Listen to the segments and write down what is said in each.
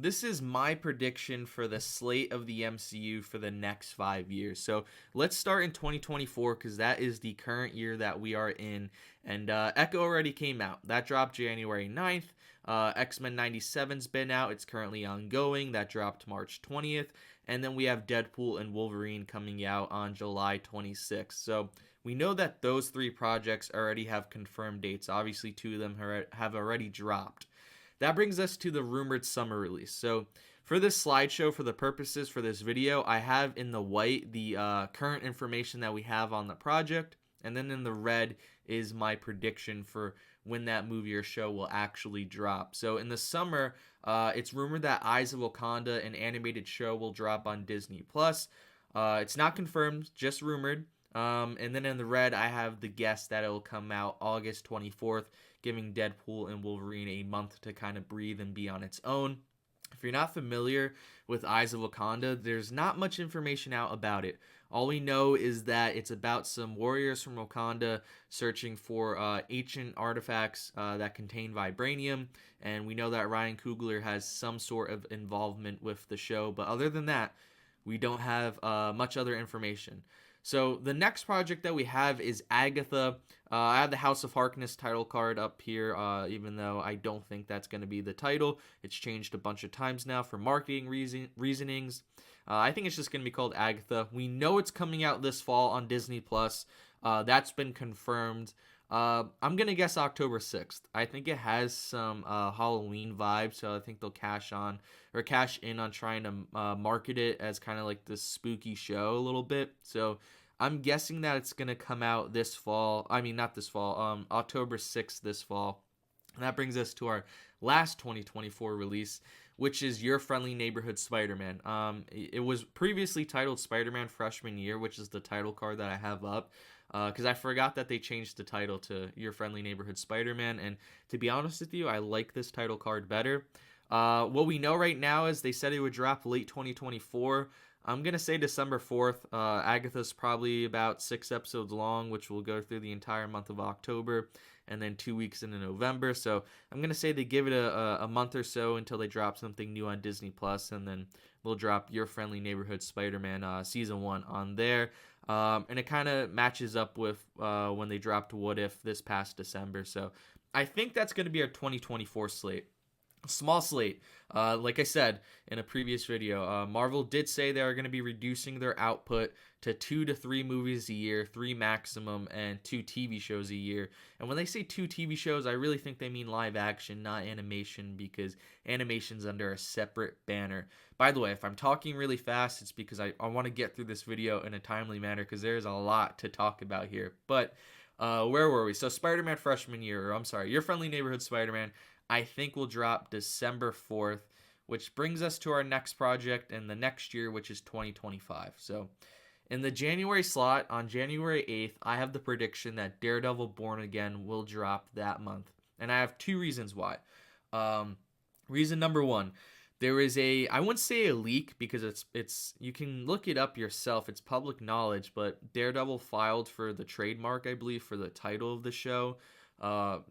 This is my prediction for the slate of the MCU for the next 5 years. So let's start in 2024 because that is the current year that we are in. And Echo already came out. That dropped January 9th. X-Men 97's been out. It's currently ongoing. That dropped March 20th. And then we have Deadpool and Wolverine coming out on July 26th. So we know that those three projects already have confirmed dates. Obviously, two of them have already dropped. That brings us to the rumored summer release. So for this slideshow, for the purposes for this video, I have in the white the current information that we have on the project, and then in the red is my prediction for when that movie or show will actually drop. So in the summer, it's rumored that Eyes of Wakanda, an animated show, will drop on Disney Plus. It's not confirmed, just rumored. And then in the red, I have the guess that it will come out August 24th, giving Deadpool and Wolverine a month to kind of breathe and be on its own. If you're not familiar with Eyes of Wakanda, there's not much information out about it. All we know is that it's about some warriors from Wakanda searching for ancient artifacts that contain vibranium, and we know that Ryan Coogler has some sort of involvement with the show, but other than that, we don't have much other information. So the next project that we have is Agatha. I have the House of Harkness title card up here, even though I don't think that's going to be the title. It's changed a bunch of times now for marketing reasonings. I think it's just going to be called Agatha. We know it's coming out this fall on Disney Plus. That's been confirmed. I'm going to guess October 6th. I think it has some Halloween vibes, so I think they'll cash in on trying to market it as kind of like this spooky show a little bit. So I'm guessing that it's going to come out this fall. I mean, not this fall, October 6th this fall. And that brings us to our last 2024 release, which is Your Friendly Neighborhood Spider-Man. It was previously titled Spider-Man Freshman Year, which is the title card that I have up. Because I forgot that they changed the title to Your Friendly Neighborhood Spider-Man, and to be honest with you, I like this title card better. What we know right now is they said it would drop late 2024. I'm going to say December 4th. Agatha's probably about 6 episodes long, which will go through the entire month of October, and then 2 weeks into November. So I'm going to say they give it a month or so until they drop something new on Disney Plus, and then they'll drop Your Friendly Neighborhood Spider-Man Season 1 on there. And it kind of matches up with when they dropped What If this past December. So I think that's going to be our 2024 slate. Small slate. Like I said in a previous video, Marvel did say they are going to be reducing their output to 2 to 3 movies a year, 3 maximum, and 2 TV shows a year. And when they say 2 TV shows, I really think they mean live action, not animation, because animation's under a separate banner. By the way, if I'm talking really fast, it's because I want to get through this video in a timely manner because there's a lot to talk about here. But where were we? So Spider-Man Freshman Year, or I'm sorry, Your Friendly Neighborhood Spider-Man, I think will drop December 4th, which brings us to our next project in the next year, which is 2025. So in the January slot, on January 8th, I have the prediction that Daredevil Born Again will drop that month. And I have 2 reasons why. Reason number 1, there is I wouldn't say a leak because it's you can look it up yourself. It's public knowledge, but Daredevil filed for the trademark, I believe, for the title of the show.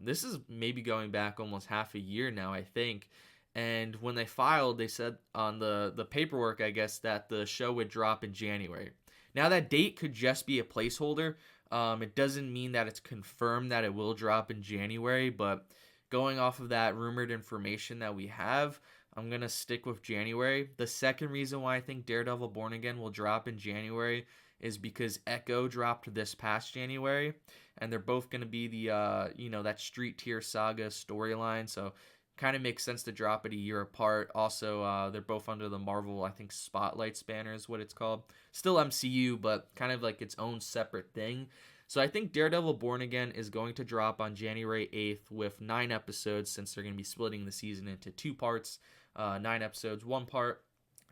This is maybe going back almost half a year now, I think. And when they filed, they said on the paperwork, I guess, that the show would drop in January. Now that date could just be a placeholder. It doesn't mean that it's confirmed that it will drop in January, but going off of that rumored information that we have, I'm going to stick with January. The second reason why I think Daredevil Born Again will drop in January is because Echo dropped this past January, and they're both going to be the, that Street Tier Saga storyline, so kind of makes sense to drop it a year apart. Also, they're both under the Marvel, I think, Spotlights banner is what it's called. Still MCU, but kind of like its own separate thing. So I think Daredevil Born Again is going to drop on January 8th with 9 episodes, since they're going to be splitting the season into 2 parts. 9 episodes, 1 part,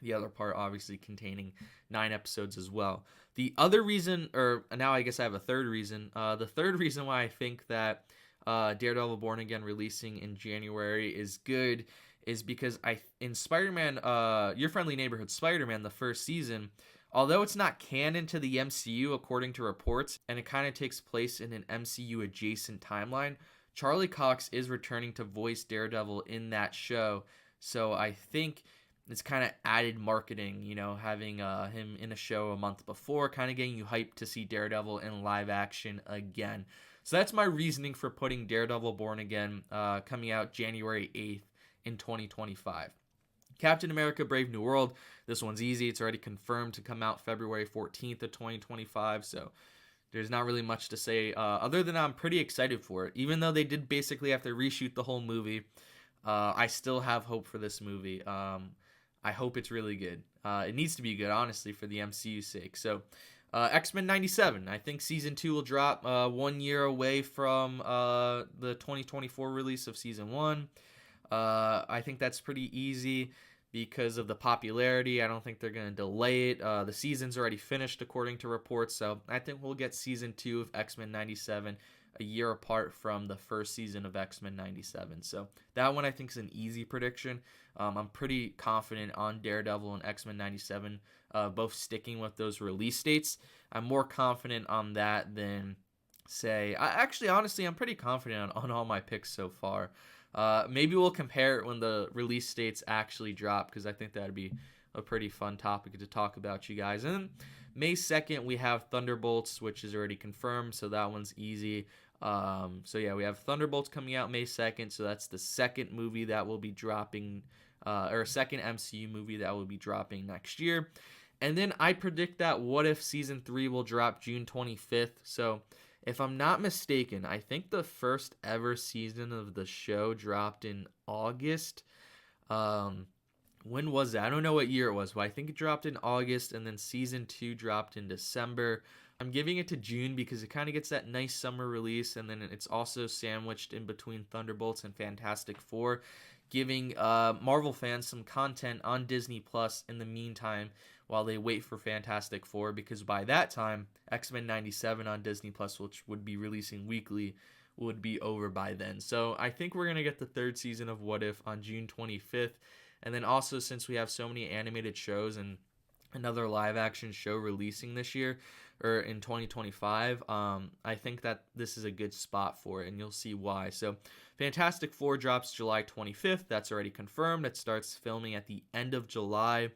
the other part obviously containing 9 episodes as well. The other reason, or now I guess I have a third reason. The third reason why I think that Daredevil Born Again releasing in January is good is because in Spider-Man, Your Friendly Neighborhood Spider-Man, the first season, although it's not canon to the MCU according to reports, and it kind of takes place in an MCU adjacent timeline, Charlie Cox is returning to voice Daredevil in that show. So I think it's kind of added marketing, having him in a show a month before, kind of getting you hyped to see Daredevil in live action again. So that's my reasoning for putting Daredevil Born Again coming out January 8th in 2025. Captain America Brave New World, this one's easy. It's already confirmed to come out February 14th of 2025, so there's not really much to say other than I'm pretty excited for it. Even though they did basically have to reshoot the whole movie, I still have hope for this movie. I hope it's really good. It needs to be good, honestly, for the MCU's sake. So, X-Men 97. I think Season 2 will drop 1 year away from the 2024 release of Season 1. I think that's pretty easy because of the popularity. I don't think they're going to delay it. The season's already finished, according to reports. So, I think we'll get Season 2 of X-Men 97 a year apart from the first season of X-Men 97. So that one I think is an easy prediction. I'm pretty confident on Daredevil and X-Men 97 both sticking with those release dates. I'm more confident on that than, say, honestly, I'm pretty confident on all my picks so far. Maybe we'll compare it when the release dates actually drop, because I think that'd be a pretty fun topic to talk about, you guys. And then May 2nd, we have Thunderbolts, which is already confirmed, so that one's easy. So yeah, we have Thunderbolts coming out May 2nd, so that's the second movie that will be dropping, or second MCU movie that will be dropping next year. And then I predict that What If Season 3 will drop June 25th. So if I'm not mistaken, I think the first ever season of the show dropped in August. When was that? I don't know what year it was, but I think it dropped in August, and then Season 2 dropped in December. I'm giving it to June because it kind of gets that nice summer release, and then it's also sandwiched in between Thunderbolts and Fantastic Four, giving Marvel fans some content on Disney Plus in the meantime while they wait for Fantastic Four, because by that time, X-Men 97 on Disney Plus, which would be releasing weekly, would be over by then. So I think we're going to get the third season of What If on June 25th. And then also, since we have so many animated shows and another live action show releasing this year, or in 2025, I think that this is a good spot for it, and you'll see why. So Fantastic Four drops July 25th. That's already confirmed. It starts filming at the end of July.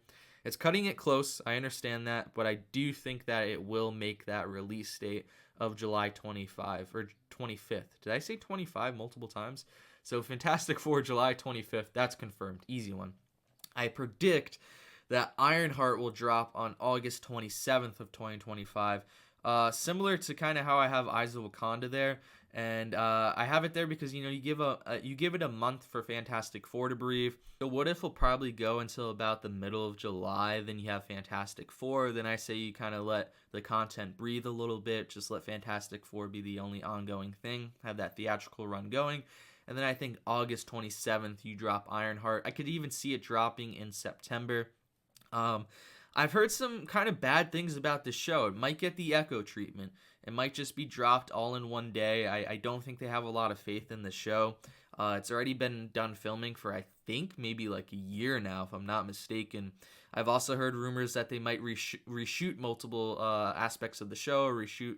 It's cutting it close, I understand that, but I do think that it will make that release date of July 25 or 25th. Did I say 25 multiple times? So Fantastic Four, July 25th, that's confirmed. Easy one. I predict that Ironheart will drop on August 27th of 2025. Similar to kind of how I have Eyes of Wakanda there. And I have it there because, you give it a month for Fantastic Four to breathe. So What If will probably go until about the middle of July. Then you have Fantastic Four. Then I say you kind of let the content breathe a little bit. Just let Fantastic Four be the only ongoing thing. Have that theatrical run going. And then I think August 27th, you drop Ironheart. I could even see it dropping in September. I've heard some kind of bad things about this show. It might get the Echo treatment. It might just be dropped all in one day. I don't think they have a lot of faith in the show. It's already been done filming for, I think, maybe like a year now, if I'm not mistaken. I've also heard rumors that they might reshoot multiple aspects of the show, or reshoot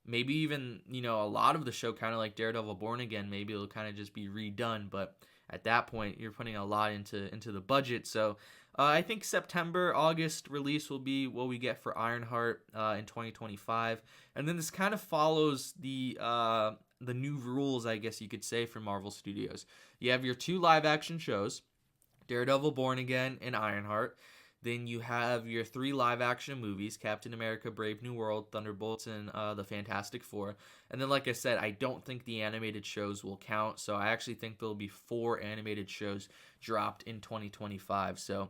maybe even, a lot of the show, kind of like Daredevil Born Again. Maybe it'll kind of just be redone, but at that point, you're putting a lot into the budget. So I think September, August release will be what we get for Ironheart in 2025. And then this kind of follows the new rules, I guess you could say, for Marvel Studios. You have your 2 live-action shows, Daredevil Born Again and Ironheart. Then you have your 3 live-action movies, Captain America, Brave New World, Thunderbolts, and the Fantastic Four. And then, like I said, I don't think the animated shows will count, so I actually think there'll be 4 animated shows dropped in 2025. So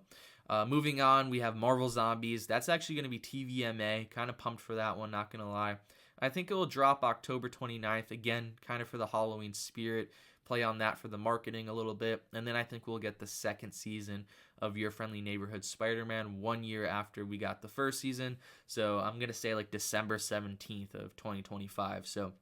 moving on, we have Marvel Zombies. That's actually going to be TVMA. Kind of pumped for that one, not going to lie. I think it will drop October 29th, again, kind of for the Halloween spirit. Play on that for the marketing a little bit. And then I think we'll get the second season of Your Friendly Neighborhood Spider-Man 1 year after we got the first season. So I'm going to say like December 17th of 2025. So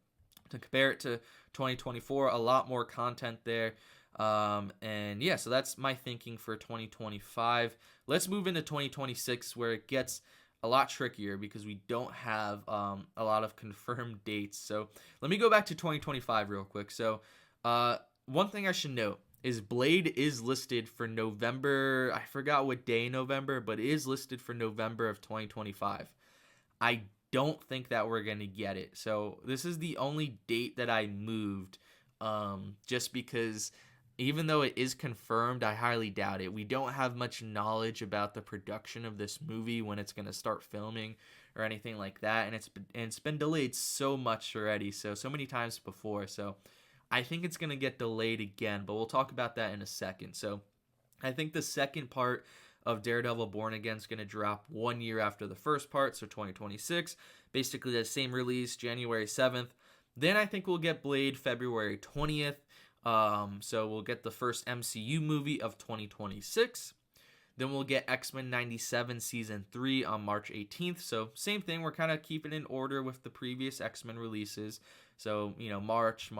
to compare it to 2024, a lot more content there. And yeah, so that's my thinking for 2025. Let's move into 2026, where it gets a lot trickier because we don't have a lot of confirmed dates. So let me go back to 2025 real quick. So one thing I should note is Blade is listed for November. I forgot what day in November, but it is listed for November of 2025. I don't think that we're going to get it. So this is the only date that I moved, just because even though it is confirmed, I highly doubt it. We don't have much knowledge about the production of this movie, when it's going to start filming or anything like that. And it's been delayed so much already, so many times before. So I think it's going to get delayed again, but we'll talk about that in a second. So I think the second part of Daredevil Born Again is going to drop 1 year after the first part, so 2026. Basically the same release, January 7th. Then I think we'll get Blade February 20th. So we'll get the first MCU movie of 2026. Then we'll get X-Men 97 Season 3 on March 18th. So same thing, we're kind of keeping in order with the previous X-Men releases. So, March.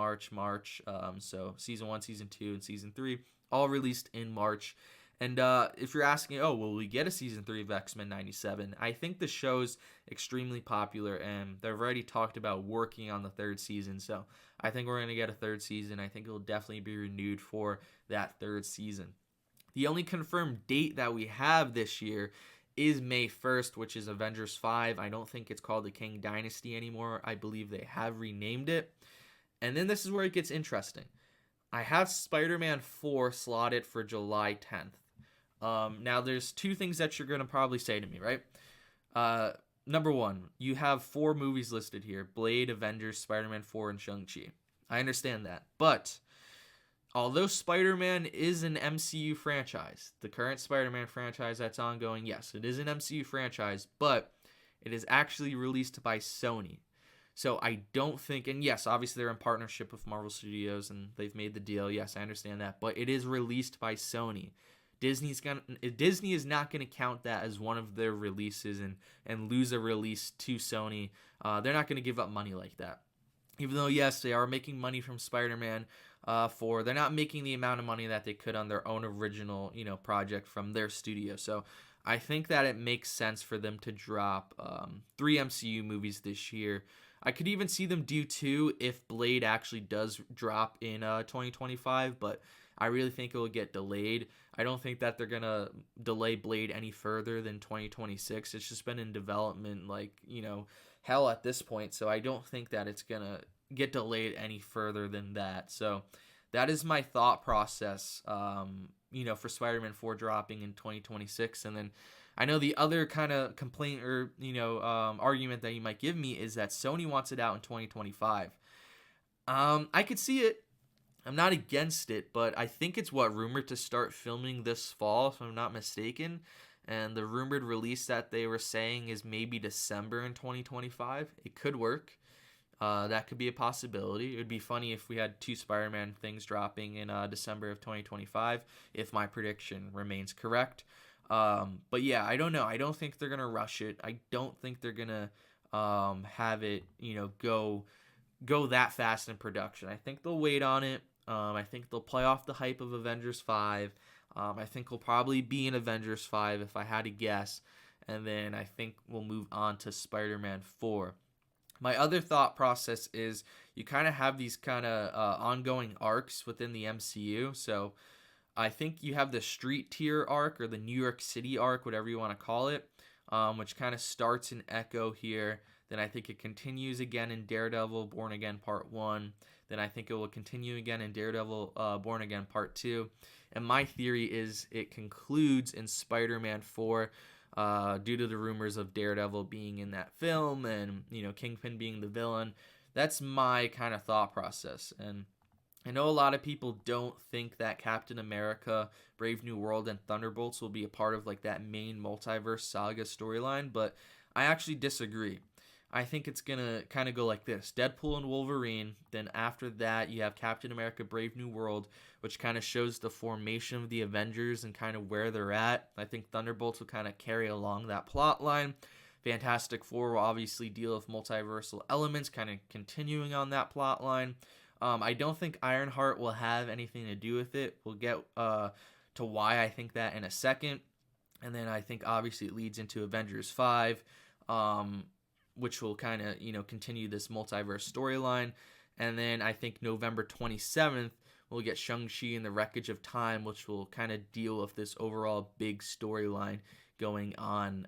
So Season 1, Season 2, and Season 3 all released in March. And if you're asking, will we get a Season 3 of X-Men 97? I think the show's extremely popular, and they've already talked about working on the third season. So I think we're going to get a third season. I think it'll definitely be renewed for that third season. The only confirmed date that we have this year is May 1st, which is Avengers 5. I don't think it's called the Kang Dynasty anymore. I believe they have renamed it. And then this is where it gets interesting. I have Spider-Man 4 slotted for July 10th. Now, there's two things that you're going to probably say to me, right? Number one, you have 4 movies listed here: Blade, Avengers, Spider-Man 4, and Shang-Chi. I understand that. But although Spider-Man is an MCU franchise, the current Spider-Man franchise that's ongoing, yes, it is an MCU franchise, but it is actually released by Sony. So I don't think, and yes, obviously they're in partnership with Marvel Studios and they've made the deal. Yes, I understand that, but it is released by Sony. Disney is not going to count that as one of their releases and lose a release to Sony. They're not going to give up money like that. Even though, yes, they are making money from Spider-Man 4, they're not making the amount of money that they could on their own original, project from their studio. So I think that it makes sense for them to drop 3 MCU movies this year. I could even see them do 2 if Blade actually does drop in 2025, but I really think it will get delayed. I don't think that they're going to delay Blade any further than 2026. It's just been in development hell at this point, so I don't think that it's going to get delayed any further than that. So that is my thought process, for Spider-Man 4 dropping in 2026. And then I know the other kind of complaint or, argument that you might give me is that Sony wants it out in 2025. I could see it. I'm not against it, but I think it's rumored to start filming this fall, if I'm not mistaken. And the rumored release that they were saying is maybe December in 2025. It could work. That could be a possibility. It would be funny if we had 2 Spider-Man things dropping in December of 2025, if my prediction remains correct. But yeah, I don't know. I don't think they're going to rush it. I don't think they're going to have it, go that fast in production. I think they'll wait on it. I think they'll play off the hype of Avengers 5. I think we'll probably be in Avengers 5 if I had to guess. And then I think we'll move on to Spider-Man 4. My other thought process is you kind of have these kind of ongoing arcs within the MCU. So I think you have the street tier arc or the New York City arc, whatever you want to call it, which kind of starts in Echo here. Then I think it continues again in Daredevil Born Again Part 1. Then I think it will continue again in Daredevil Born Again Part 2. And my theory is it concludes in Spider-Man 4 due to the rumors of Daredevil being in that film and, Kingpin being the villain. That's my kind of thought process. And I know a lot of people don't think that Captain America, Brave New World, and Thunderbolts will be a part of that main multiverse saga storyline, but I actually disagree. I think it's going to kind of go like this: Deadpool and Wolverine, then after that you have Captain America Brave New World, which kind of shows the formation of the Avengers and kind of where they're at. I think Thunderbolts will kind of carry along that plot line. Fantastic Four will obviously deal with multiversal elements, kind of continuing on that plot line. I don't think Ironheart will have anything to do with it. We'll get to why I think that in a second. And then I think obviously it leads into Avengers 5. Which will kind of, continue this multiverse storyline. And then I think November 27th We'll get Shang-Chi and the Wreckage of Time, which will kind of deal with this overall big storyline going on.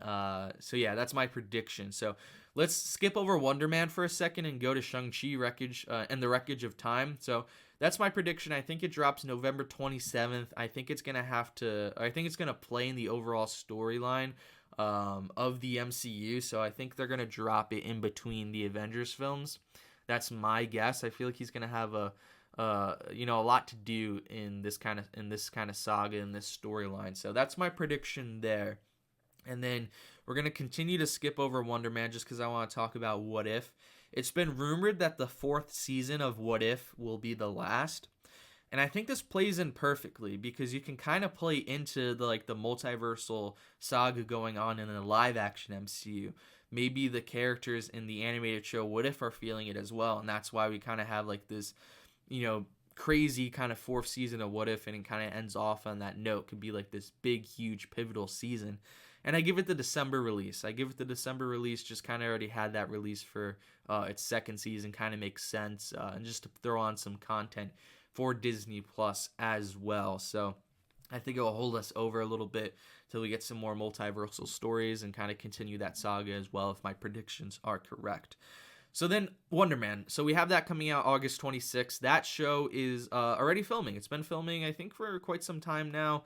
So yeah, that's my prediction. So let's skip over Wonder Man for a second and go to Shang-Chi Wreckage and the Wreckage of Time. So that's my prediction. I think it drops November 27th. I think it's going to play in the overall storyline of the MCU. So I think they're going to drop it in between the Avengers films. That's my guess. I feel like he's going to have a lot to do in this kind of saga, in this storyline. So that's my prediction there. And then we're going to continue to skip over Wonder Man just because I want to talk about What If. It's been rumored that the 4th season of What If will be the last. And I think this plays in perfectly because you can kind of play into the multiversal saga going on in the live action MCU. Maybe the characters in the animated show What If are feeling it as well. And that's why we kind of have this, crazy kind of 4th season of What If, and it kind of ends off on that note. Could be this big, huge, pivotal season. And I give it the December release. Just kind of already had that release for its 2nd season. Kind of makes sense. And just to throw on some content for Disney Plus as well. So I think it will hold us over a little bit till we get some more multiversal stories and kind of continue that saga as well, if my predictions are correct. So then Wonder Man. So we have that coming out August 26th. That show is already filming. It's been filming, I think, for quite some time now.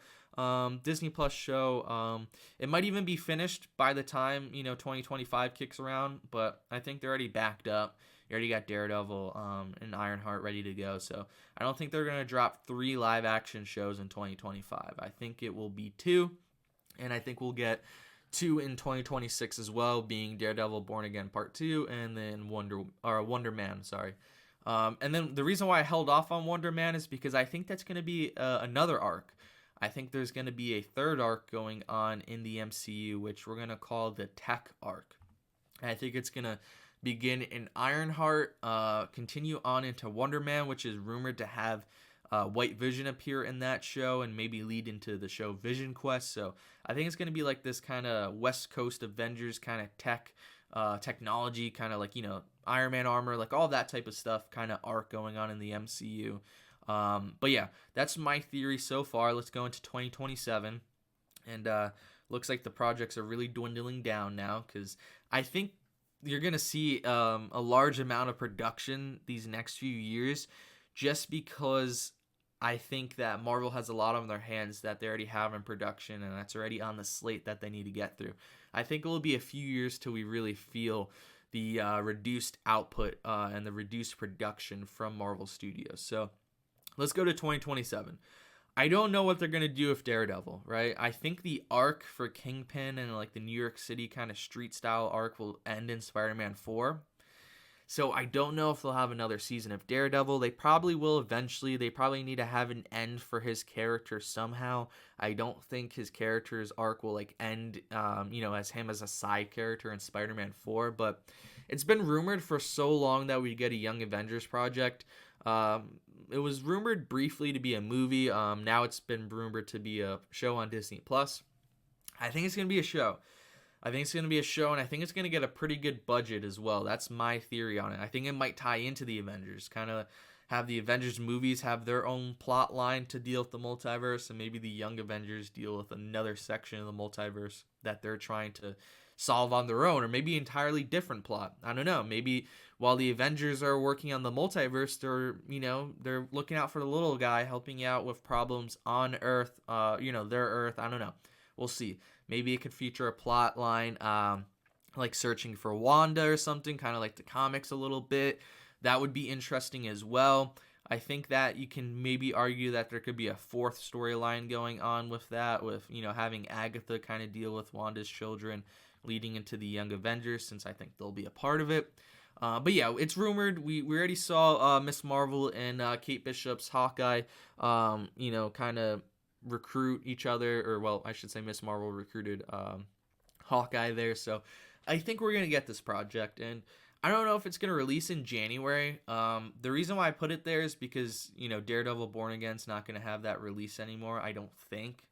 Disney Plus show. It might even be finished by the time 2025 kicks around, but I think they're already backed up. You already got Daredevil and Ironheart ready to go, so I don't think they're gonna drop 3 live action shows in 2025. I think it will be 2, and I think we'll get 2 in 2026 as well, being Daredevil Born Again Part 2 and then Wonder Man. And then the reason why I held off on Wonder Man is because I think that's gonna be another arc. I think there's going to be a 3rd arc going on in the MCU, which we're going to call the Tech arc. And I think it's going to begin in Ironheart, continue on into Wonder Man, which is rumored to have White Vision appear in that show and maybe lead into the show Vision Quest. So I think it's going to be this kind of West Coast Avengers kind of technology, kind of Iron Man armor, all that type of stuff kind of arc going on in the MCU. But yeah, that's my theory so far. Let's go into 2027. And looks like the projects are really dwindling down now, because I think you're going to see a large amount of production these next few years, just because I think that Marvel has a lot on their hands that they already have in production, and that's already on the slate that they need to get through. I think it will be a few years till we really feel the reduced output and the reduced production from Marvel Studios. So let's go to 2027. I don't know what they're going to do with Daredevil, right? I think the arc for Kingpin and the New York City kind of street style arc will end in Spider-Man 4. So I don't know if they'll have another season of Daredevil. They probably will eventually. They probably need to have an end for his character somehow. I don't think his character's arc will end, as him as a side character in Spider-Man 4. But it's been rumored for so long that we get a Young Avengers project. It was rumored briefly to be a movie. Now it's been rumored to be a show on Disney Plus. I think it's going to be a show. And I think it's going to get a pretty good budget as well. That's my theory on it. I think it might tie into the Avengers, kind of have the Avengers movies have their own plot line to deal with the multiverse, and maybe the Young Avengers deal with another section of the multiverse that they're trying to solve on their own, or maybe entirely different plot. I don't know. Maybe while the Avengers are working on the multiverse, they're looking out for the little guy, helping out with problems on Earth, their Earth. I don't know. We'll see. Maybe it could feature a plot line, searching for Wanda or something, kind of like the comics a little bit. That would be interesting as well. I think that you can maybe argue that there could be a 4th storyline going on with that, with, having Agatha kind of deal with Wanda's children leading into the Young Avengers, since I think they'll be a part of it. But yeah, it's rumored. We already saw Miss Marvel and Kate Bishop's Hawkeye, kind of recruit each other, or well, I should say Miss Marvel recruited Hawkeye there. So I think we're going to get this project, and I don't know if it's going to release in January. The reason why I put it there is because, Daredevil Born Again's not going to have that release anymore, I don't think.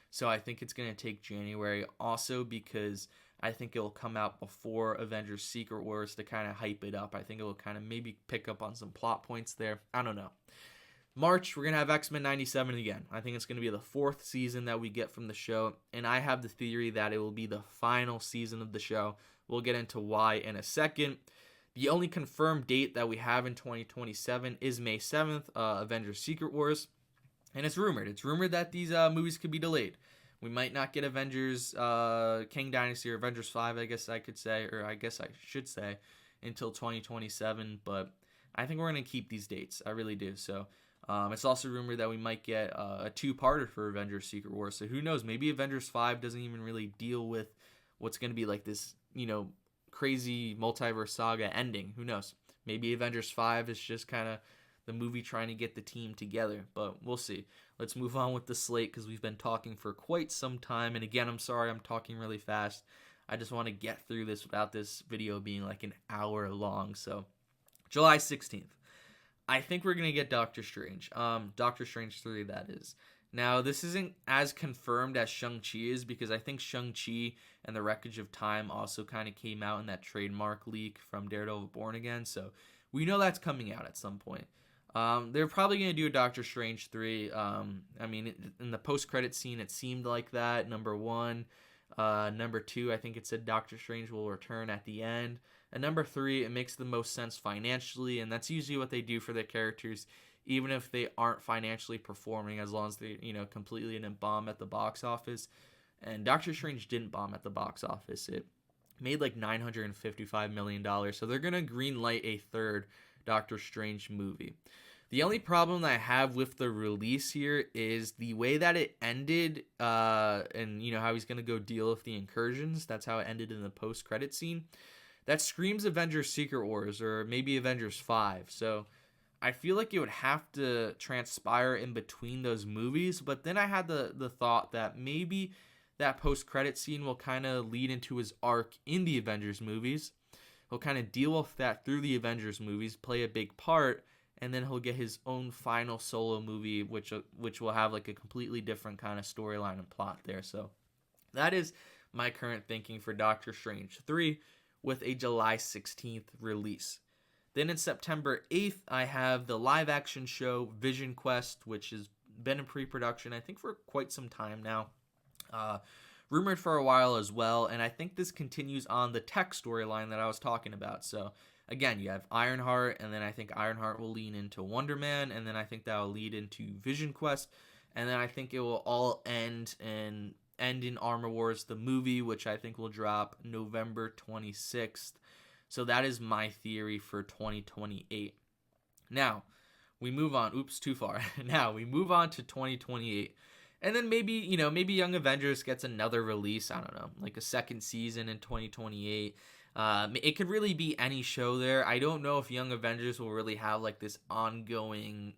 So I think it's going to take January, also because I think it'll come out before Avengers Secret Wars to kind of hype it up. I think it'll kind of maybe pick up on some plot points there. I don't know. March, we're going to have X-Men 97 again. I think it's going to be the 4th season that we get from the show, and I have the theory that it will be the final season of the show. We'll get into why in a second. The only confirmed date that we have in 2027 is May 7th, Avengers Secret Wars, and it's rumored. It's rumored that these movies could be delayed. We might not get Avengers Kang Dynasty or Avengers 5, I guess I could say, or I guess I should say, until 2027, but I think we're going to keep these dates. I really do. So it's also rumored that we might get a 2-parter for Avengers Secret Wars. So who knows? Maybe Avengers 5 doesn't even really deal with what's going to be like this, crazy multiverse saga ending. Who knows? Maybe Avengers 5 is just kind of the movie trying to get the team together, but we'll see. Let's move on with the slate because we've been talking for quite some time. And again, I'm sorry I'm talking really fast. I just want to get through this without this video being like an hour long. So July 16th. I think we're going to get Doctor Strange. Doctor Strange 3, that is. Now, this isn't as confirmed as Shang-Chi is because I think Shang-Chi and the Wreckage of Time also kind of came out in that trademark leak from Daredevil Born Again. So we know that's coming out at some point. They're probably going to do a Doctor Strange 3. In the post-credit scene, it seemed like that. Number 1. Number 2, I think it said Doctor Strange will return at the end. And number 3, it makes the most sense financially, and that's usually what they do for their characters, even if they aren't financially performing, as long as they, completely didn't bomb at the box office. And Doctor Strange didn't bomb at the box office. It made like $955 million, so they're going to greenlight a 3rd Doctor Strange movie. The only problem that I have with the release here is the way that it ended, and how he's going to go deal with the incursions. That's how it ended in the post-credit scene. That screams Avengers Secret Wars or maybe Avengers 5. So I feel like it would have to transpire in between those movies. But then I had the thought that maybe that post-credit scene will kind of lead into his arc in the Avengers movies. He'll kind of deal with that through the Avengers movies, play a big part, and then he'll get his own final solo movie, which will have like a completely different kind of storyline and plot there. So that is my current thinking for Doctor Strange 3 with a July 16th release. Then in September 8th, I have the live-action show Vision Quest, which has been in pre-production, I think, for quite some time now. Rumored for a while as well, and I think this continues on the tech storyline that I was talking about. So again, you have Ironheart, and then I think Ironheart will lean into Wonder Man, and then I think that will lead into Vision Quest, and then I think it will all end in Armor Wars, the movie, which I think will drop November 26th. So that is my theory for 2028. Now, we move on. Oops, too far. Now, we move on to 2028. And then maybe Young Avengers gets another release. I don't know, like a 2nd season in 2028. It could really be any show there. I don't know if Young Avengers will really have like this ongoing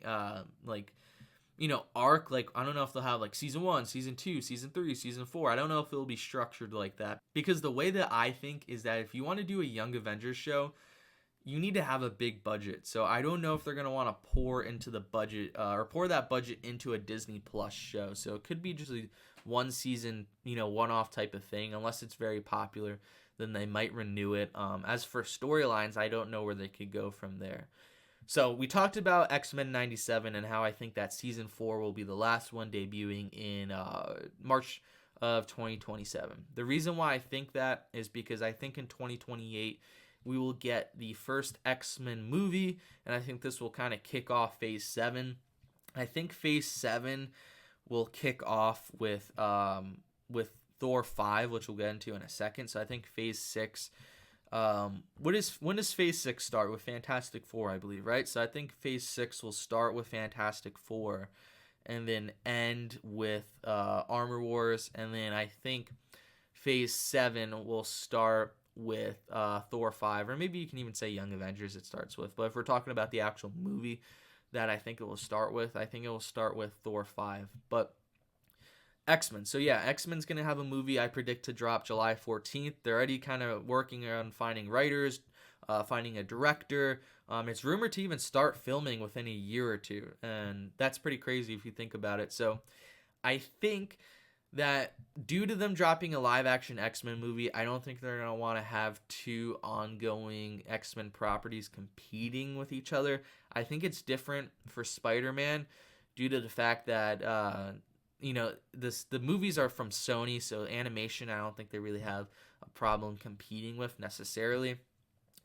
arc. Like, I don't know if they'll have like season 1, season 2, season 3, season 4. I don't know if it'll be structured like that, because the way that I think is that if you want to do a Young Avengers show, you need to have a big budget. So I don't know if they're going to want to pour into the budget or pour that budget into a Disney Plus show. So it could be just a 1 season, one-off type of thing. Unless it's very popular, then they might renew it. As for storylines, I don't know where they could go from there. So we talked about X-Men 97 and how I think that season 4 will be the last one, debuting in March of 2027. The reason why I think that is because I think in 2028 we will get the first X-Men movie, and I think this will kind of kick off Phase 7. I think Phase 7 will kick off with Thor 5, which we'll get into in a second. So I think Phase 6. When does Phase 6 start? With Fantastic Four, I believe, right? So I think Phase 6 will start with Fantastic Four and then end with Armor Wars, and then I think Phase 7 will start with Thor 5, or maybe you can even say Young Avengers it starts with. But if we're talking about the actual movie that I think it will start with, I think it will start with Thor 5. But X-Men. So yeah, X-Men's going to have a movie I predict to drop July 14th. They're already kind of working on finding writers, finding a director. It's rumored to even start filming within a year or two, and that's pretty crazy if you think about it. So I think that due to them dropping a live action X-Men movie, I don't think they're going to want to have two ongoing X-Men properties competing with each other. I think it's different for Spider-Man due to the fact that the movies are from Sony, so animation I don't think they really have a problem competing with necessarily.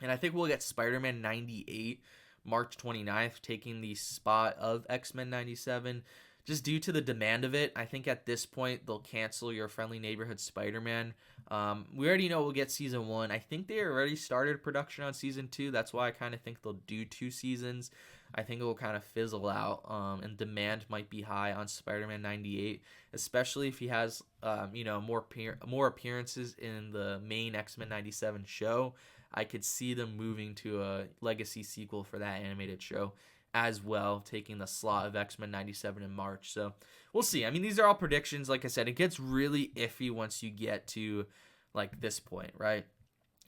And I think we'll get Spider-Man 98 March 29th taking the spot of X-Men 97 just due to the demand of it. I think at this point they'll cancel Your Friendly Neighborhood Spider-Man. We already know we'll get season 1. I think they already started production on season 2. That's why I kind of think they'll do 2 seasons. I think it will kind of fizzle out, and demand might be high on Spider-Man 98, especially if he has more appearances in the main X-Men 97 show. I could see them moving to a legacy sequel for that animated show as well, taking the slot of X-Men 97 in March. So we'll see. I mean, these are all predictions. Like I said, it gets really iffy once you get to like this point, right?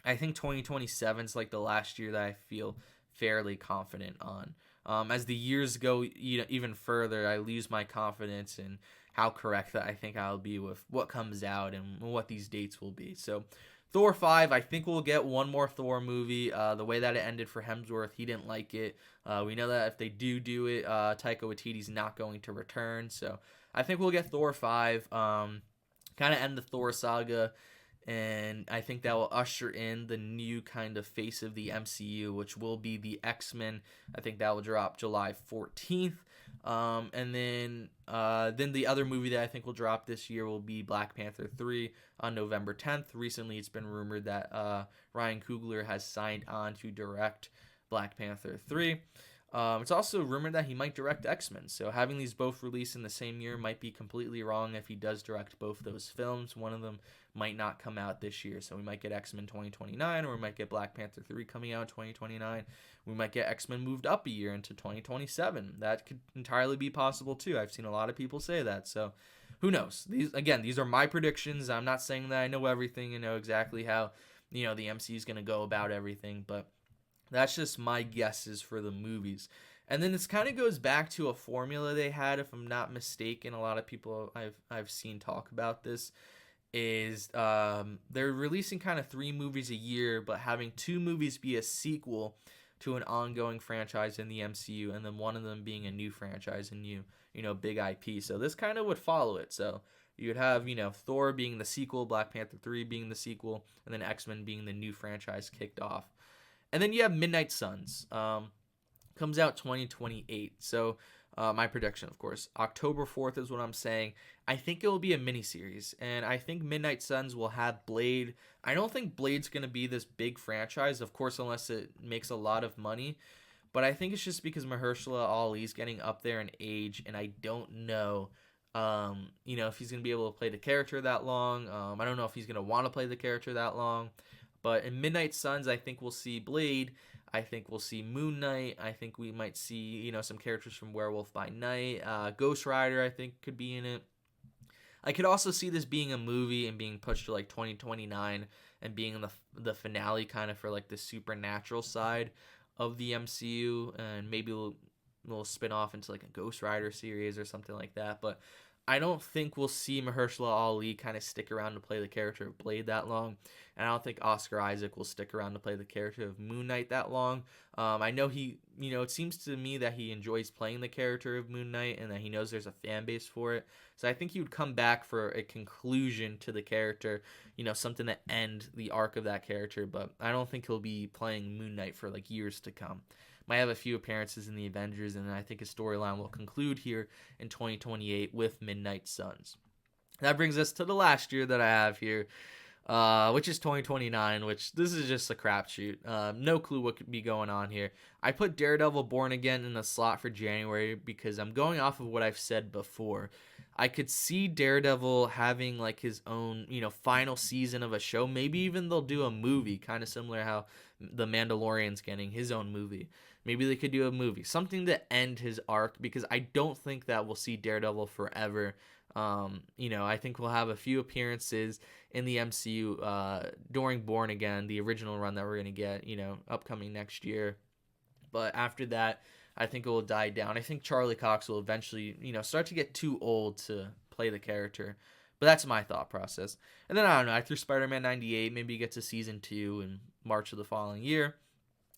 I think 2027 is like the last year that I feel fairly confident on. As the years go even further, I lose my confidence in how correct that I think I'll be with what comes out and what these dates will be. So Thor 5, I think we'll get one more Thor movie. The way that it ended for Hemsworth, he didn't like it. We know that if they do it, Taika Waititi's not going to return. So I think we'll get Thor 5, kind of end the Thor saga. And I think that will usher in the new kind of face of the MCU, which will be the X-Men. I think that will drop July 14th. And then the other movie that I think will drop this year will be Black Panther 3 on November 10th. Recently, it's been rumored that Ryan Coogler has signed on to direct Black Panther 3. It's also rumored that he might direct X-Men, so having these both released in the same year might be completely wrong if he does direct both those films. One of them might not come out this year, so we might get X-Men 2029, or we might get Black Panther 3 coming out in 2029. We might get X-Men moved up a year into 2027. That could entirely be possible too. I've seen a lot of people say that, so who knows? These are my predictions. I'm not saying that I know everything and know exactly how the MCU is going to go about everything, but that's just my guesses for the movies. And then this kind of goes back to a formula they had, if I'm not mistaken. A lot of people I've seen talk about this is they're releasing kind of 3 movies a year, but having 2 movies be a sequel to an ongoing franchise in the MCU, and then one of them being a new franchise and new big IP. So this kind of would follow it. So you would have Thor being the sequel, Black Panther 3 being the sequel, and then X-Men being the new franchise kicked off. And then you have Midnight Suns. Comes out 2028. So my prediction, of course, October 4th is what I'm saying. I think it will be a miniseries. And I think Midnight Suns will have Blade. I don't think Blade's going to be this big franchise, of course, unless it makes a lot of money. But I think it's just because Mahershala Ali's getting up there in age. And I don't know, if he's going to be able to play the character that long. I don't know if he's going to want to play the character that long. But in Midnight Suns, I think we'll see Blade. I think we'll see Moon Knight. I think we might see, some characters from Werewolf by Night. Ghost Rider, I think, could be in it. I could also see this being a movie and being pushed to like 2029 and being the finale kind of for like the supernatural side of the MCU. And maybe we'll spin off into like a Ghost Rider series or something like that. But I don't think we'll see Mahershala Ali kind of stick around to play the character of Blade that long. And I don't think Oscar Isaac will stick around to play the character of Moon Knight that long. I know it seems to me that he enjoys playing the character of Moon Knight and that he knows there's a fan base for it. So I think he would come back for a conclusion to the character, something to end the arc of that character. But I don't think he'll be playing Moon Knight for like years to come. Might have a few appearances in the Avengers, and I think his storyline will conclude here in 2028 with Midnight Suns. That brings us to the last year that I have here, which is 2029, which this is just a crapshoot. No clue what could be going on here. I put Daredevil Born Again in the slot for January because I'm going off of what I've said before. I could see Daredevil having like his own, final season of a show. Maybe even they'll do a movie, kind of similar how The Mandalorian's getting his own movie. Maybe they could do a movie, something to end his arc, because I don't think that we'll see Daredevil forever. I think we'll have a few appearances in the MCU during Born Again, the original run that we're going to get, upcoming next year. But after that, I think it will die down. I think Charlie Cox will eventually, start to get too old to play the character. But that's my thought process. And then I don't know, I threw Spider-Man 98, maybe he gets a season 2 in March of the following year.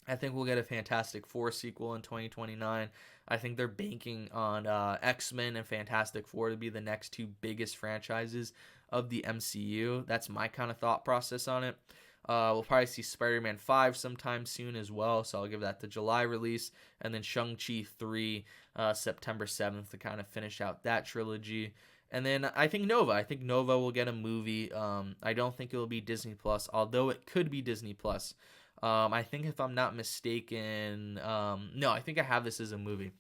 I think we'll get a Fantastic Four sequel in 2029. I think they're banking on X-Men and Fantastic Four to be the next two biggest franchises of the MCU. That's my kind of thought process on it. We'll probably see Spider-Man 5 sometime soon as well, so I'll give that the July release. And then Shang-Chi 3, September 7th to kind of finish out that trilogy. And then I think Nova. I think Nova will get a movie. I don't think it will be Disney Plus, although it could be Disney Plus. I think if I'm not mistaken, no, I think I have this as a movie.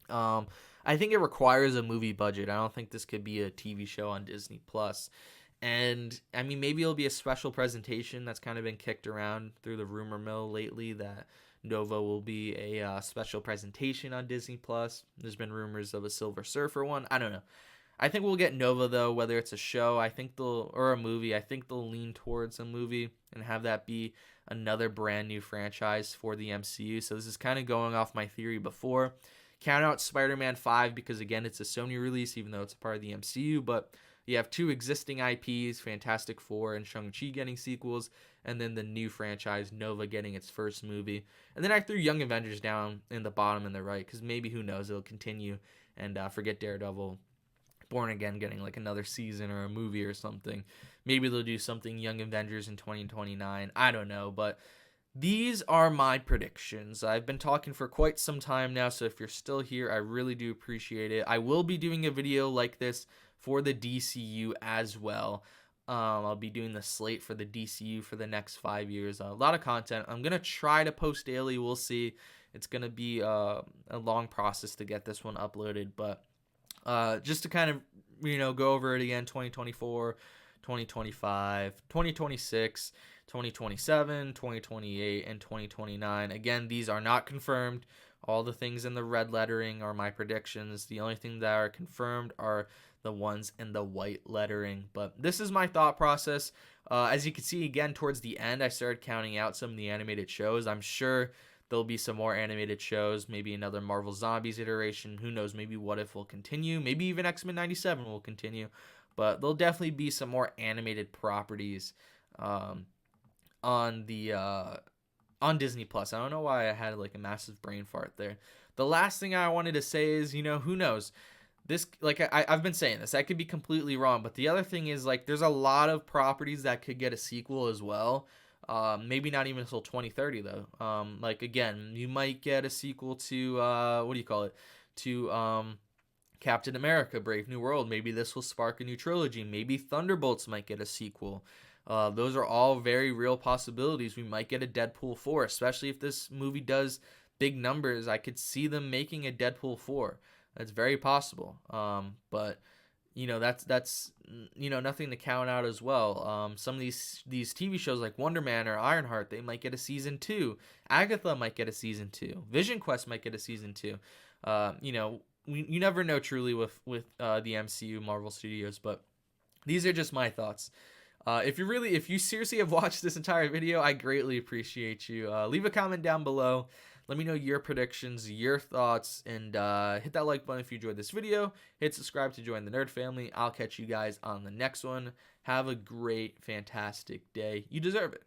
I think it requires a movie budget. I don't think this could be a TV show on Disney Plus. And I mean, maybe it'll be a special presentation that's kind of been kicked around through the rumor mill lately that Nova will be a special presentation on Disney Plus. There's been rumors of a Silver Surfer one. I don't know. I think we'll get Nova though, whether it's a show, or a movie. I think they'll lean towards a movie and have that be another brand new franchise for the MCU. So this is kind of going off my theory before. Count out Spider-Man 5 because again, it's a Sony release, even though it's a part of the MCU. But you have two existing IPs, Fantastic Four and Shang-Chi getting sequels, and then the new franchise, Nova, getting its first movie. And then I threw Young Avengers down in the bottom and the right because maybe, who knows, it'll continue and forget Daredevil. Born Again getting like another season or a movie or something. Maybe they'll do something Young Avengers in 2029. I don't know, but these are my predictions. I've been talking for quite some time now, so if you're still here, I really do appreciate it. I will be doing a video like this for the DCU as well. I'll be doing the slate for the DCU for the next 5 years. A lot of content. I'm going to try to post daily. We'll see. It's going to be a long process to get this one uploaded, but just to kind of, go over it again, 2024, 2025, 2026, 2027, 2028, and 2029. Again, these are not confirmed. All the things in the red lettering are my predictions. The only thing that are confirmed are the ones in the white lettering. But this is my thought process. As you can see, again, towards the end, I started counting out some of the animated shows. I'm sure there'll be some more animated shows, maybe another Marvel Zombies iteration. Who knows? Maybe What If will continue. Maybe even X-Men 97 will continue. But there'll definitely be some more animated properties on Disney Plus. I don't know why I had like a massive brain fart there. The last thing I wanted to say is, who knows? This, like I've been saying this, I could be completely wrong. But the other thing is, like, there's a lot of properties that could get a sequel as well. Maybe not even until 2030 though. Like, again, you might get a sequel to to Captain America: Brave New World. Maybe this will spark a new trilogy. Maybe Thunderbolts might get a sequel. Those are all very real possibilities. We might get a Deadpool 4, especially if this movie does big numbers. I could see them making a Deadpool 4. That's very possible. But that's nothing to count out as well. Some of these TV shows like Wonder Man or Ironheart, they might get a season 2. Agatha might get a season 2. Vision Quest might get a season 2. You never know truly with the MCU, Marvel Studios, but these are just my thoughts. If you seriously have watched this entire video, I greatly appreciate you. Leave a comment down below. Let me know your predictions, your thoughts, and hit that like button if you enjoyed this video. Hit subscribe to join the nerd family. I'll catch you guys on the next one. Have a great, fantastic day. You deserve it.